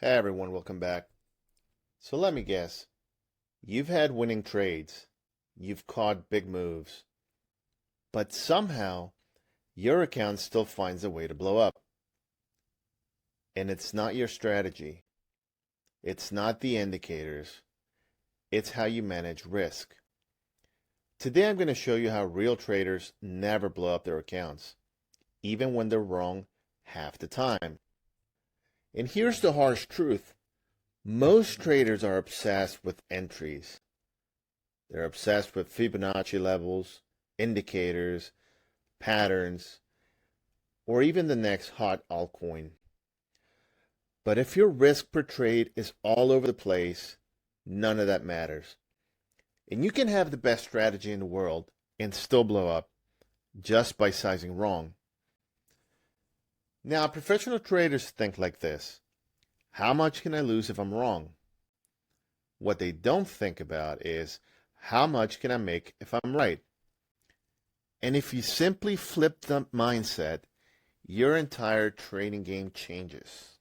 Hey everyone, welcome back. So let me guess, you've had winning trades, you've caught big moves, but somehow your account still finds a way to blow up. And it's not your strategy, it's not the indicators, it's how you manage risk. Today I'm going to show you how real traders never blow up their accounts, even when they're wrong half the time. And here's the harsh truth. Most traders are obsessed with entries. They're obsessed with Fibonacci levels, indicators, patterns, or even the next hot altcoin. But if your risk per trade is all over the place, none of that matters. And you can have the best strategy in the world and still blow up just by sizing wrong. Now, professional traders think like this. How much can I lose if I'm wrong? What they don't think about is, how much can I make if I'm right? And if you simply flip the mindset, your entire trading game changes.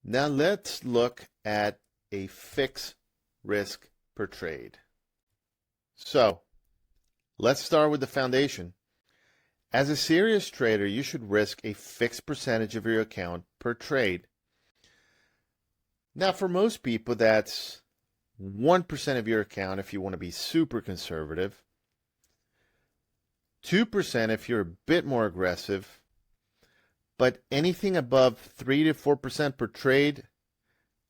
Now let's look at a fixed risk per trade. So let's start with the foundation. As a serious trader, you should risk a fixed percentage of your account per trade. Now for most people, that's 1% of your account if you want to be super conservative, 2% if you're a bit more aggressive, but anything above 3 to 4% per trade,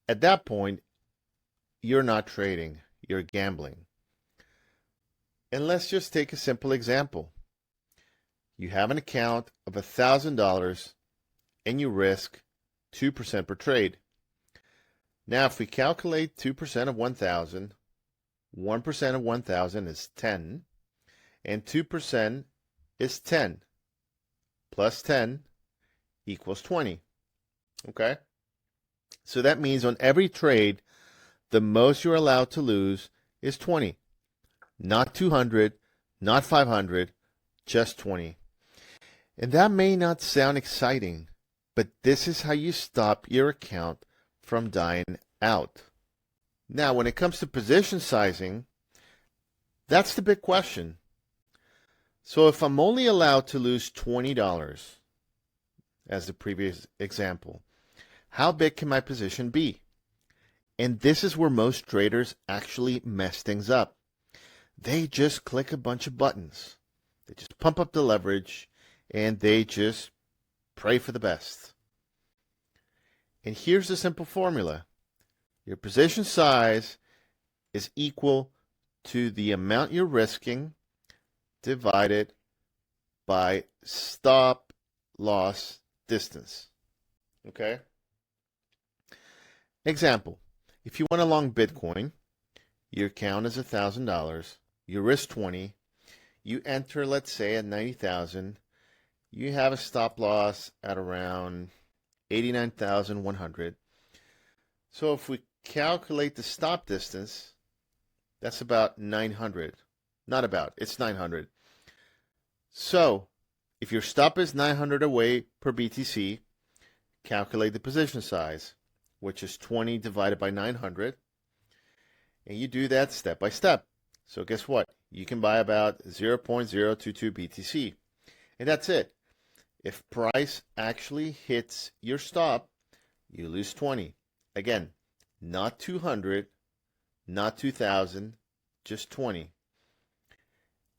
at that point, you're not trading, you're gambling. And let's just take a simple example. You have an account of $1,000 and you risk 2% per trade. Now, if we calculate 2% of 1,000, 1% of 1,000 is 10, and 2% is 10, plus 10 equals 20, okay? So that means on every trade, the most you're allowed to lose is 20, not 200, not 500, just 20. And that may not sound exciting, but this is how you stop your account from dying out. Now, when it comes to position sizing, that's the big question. So if I'm only allowed to lose $20, as the previous example, how big can my position be? And this is where most traders actually mess things up. They just click a bunch of buttons. They just pump up the leverage, and they just pray for the best. And here's the simple formula. Your position size is equal to the amount you're risking divided by stop loss distance. Okay? Example. If you want to long Bitcoin, your account is $1,000, you risk 20, you enter, let's say, at 90,000, you have a stop loss at around 89,100. So if we calculate the stop distance, that's about 900. Not about, it's 900. So if your stop is 900 away per BTC, calculate the position size, which is 20 divided by 900. And you do that step by step. So guess what? You can buy about 0.022 BTC. And that's it. If price actually hits your stop, you lose 20. Again, not 200, not 2,000, just 20.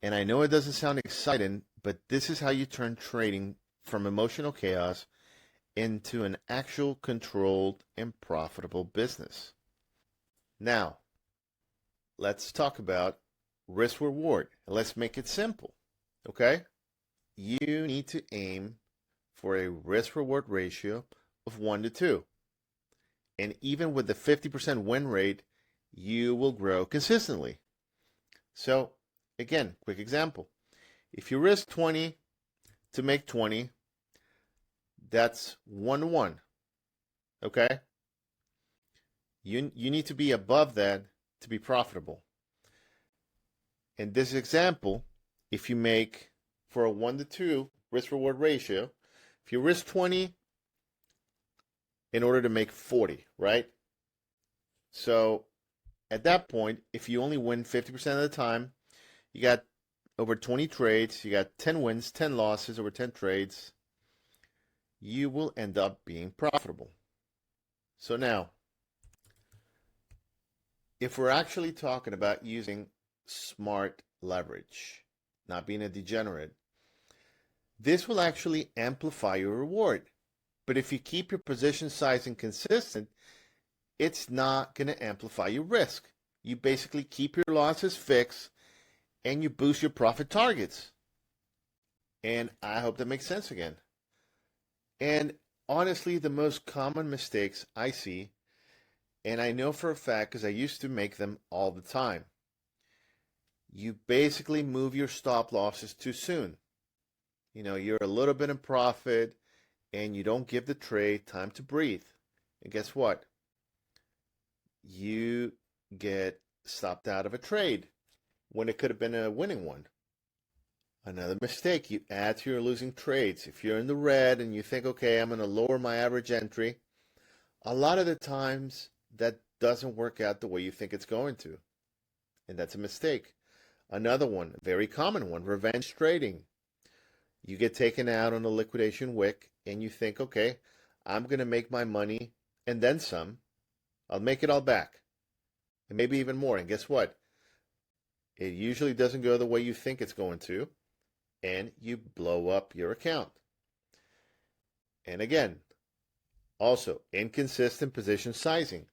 And I know it doesn't sound exciting, but this is how you turn trading from emotional chaos into an actual controlled and profitable business. Now, let's talk about risk reward. Let's make it simple, okay? You need to aim for a risk reward ratio of 1 to 2. And even with the 50% win rate, you will grow consistently. So, again, quick example. If you risk 20 to make 20, that's 1 to 1. Okay? You need to be above that to be profitable. In this example, if you make for a 1 to 2 risk reward ratio, if you risk 20 in order to make 40, right? So at that point, if you only win 50% of the time, you got over 20 trades, you got 10 wins, 10 losses over 10 trades, you will end up being profitable. So now, if we're actually talking about using smart leverage, not being a degenerate, this will actually amplify your reward. But if you keep your position sizing consistent, it's not going to amplify your risk. You basically keep your losses fixed and you boost your profit targets. And I hope that makes sense again. And honestly, the most common mistakes I see, and I know for a fact because I used to make them all the time, you basically move your stop losses too soon. You know, you're a little bit in profit and you don't give the trade time to breathe. And guess what? You get stopped out of a trade when it could have been a winning one. Another mistake, you add to your losing trades. If you're in the red and you think, okay, I'm going to lower my average entry, a lot of the times that doesn't work out the way you think it's going to. And that's a mistake. Another one, very common one, revenge trading. You get taken out on a liquidation wick and you think, okay, I'm going to make my money and then some. I'll make it all back. And maybe even more. And guess what? It usually doesn't go the way you think it's going to. And you blow up your account. And again, also inconsistent position sizing.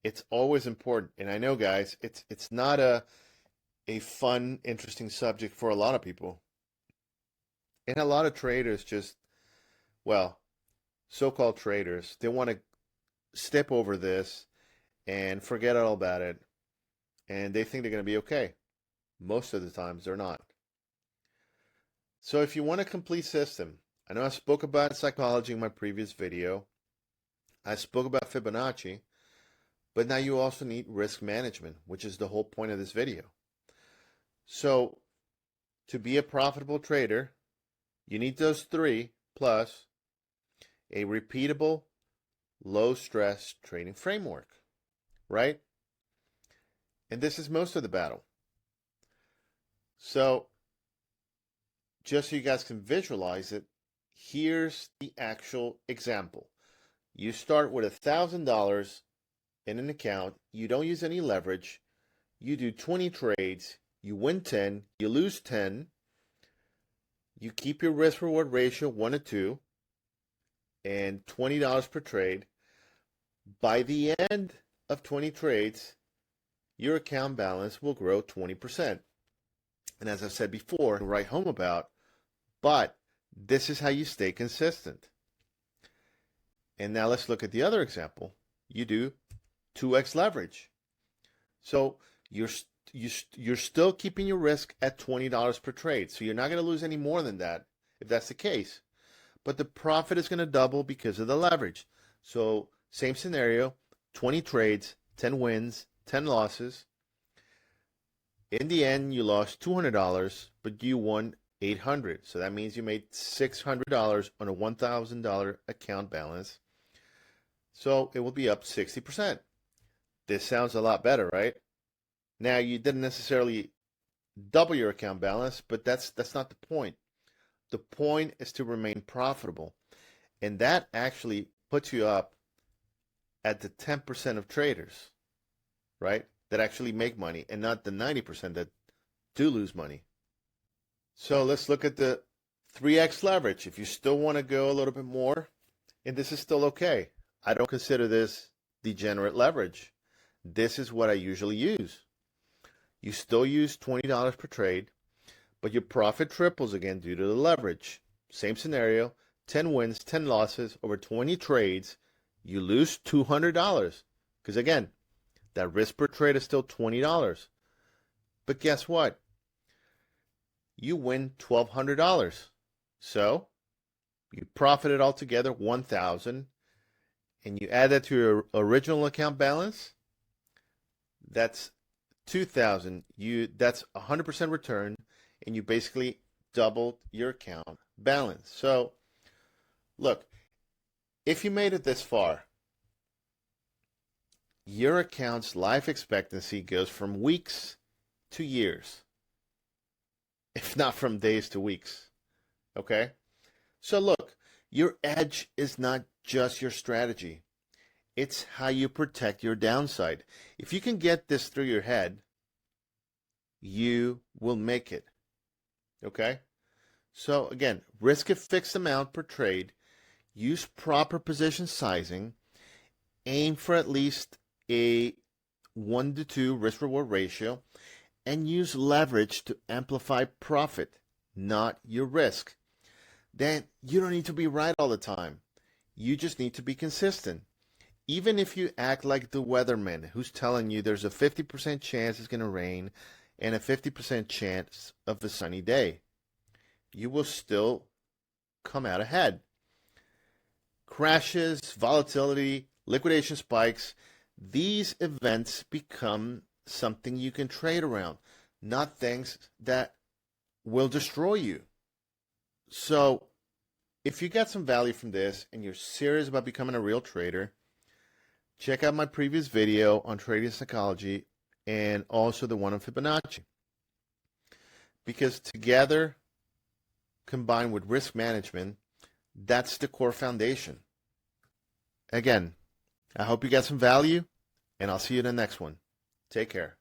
It's always important. And I know, guys, it's not a fun, interesting subject for a lot of people. And a lot of traders just, well, so-called traders, they want to step over this and forget all about it. And they think they're going to be okay. Most of the times they're not. So if you want a complete system, I know I spoke about psychology in my previous video. I spoke about Fibonacci, but now you also need risk management, which is the whole point of this video. So to be a profitable trader, you need those three plus a repeatable, low-stress trading framework, right? And this is most of the battle. So just so you guys can visualize it, here's the actual example. You start with $1,000 in an account. You don't use any leverage. You do 20 trades. You win 10. You lose 10. You keep your risk-reward ratio 1 to 2 and $20 per trade. By the end of 20 trades, your account balance will grow 20%. And as I've said before, write home about, but this is how you stay consistent. And now let's look at the other example. You do 2x leverage. So you're still keeping your risk at $20 per trade. So you're not going to lose any more than that if that's the case. But the profit is going to double because of the leverage. So same scenario, 20 trades, 10 wins, 10 losses. In the end, you lost $200, but you won $800. So that means you made $600 on a $1,000 account balance. So it will be up 60%. This sounds a lot better, right? Now, you didn't necessarily double your account balance, but that's not the point. The point is to remain profitable. And that actually puts you up at the 10% of traders, right? That actually make money and not the 90% that do lose money. So let's look at the 3x leverage. If you still want to go a little bit more, and this is still okay. I don't consider this degenerate leverage. This is what I usually use. You still use $20 per trade, but your profit triples again due to the leverage. Same scenario, 10 wins, 10 losses over 20 trades. You lose $200 because again, that risk per trade is still $20. But guess what? You win $1,200. So you profited altogether $1,000, and you add that to your original account balance. That's $2,000. That's 100% return, and you basically doubled your account balance. So look, If you made it this far, your account's life expectancy goes from weeks to years, if not from days to weeks. Okay? So look, your edge is not just your strategy. It's how you protect your downside. If you can get this through your head, you will make it. Okay? So again, risk a fixed amount per trade, use proper position sizing, aim for at least a 1 to 2 risk reward ratio, and use leverage to amplify profit, not your risk. Then you don't need to be right all the time. You just need to be consistent. Even if you act like the weatherman who's telling you there's a 50% chance it's going to rain and a 50% chance of a sunny day, you will still come out ahead. Crashes, volatility, liquidation spikes, these events become something you can trade around, not things that will destroy you. So if you got some value from this and you're serious about becoming a real trader, check out my previous video on trading psychology and also the one on Fibonacci. Because together, combined with risk management, that's the core foundation. Again, I hope you got some value, and I'll see you in the next one. Take care.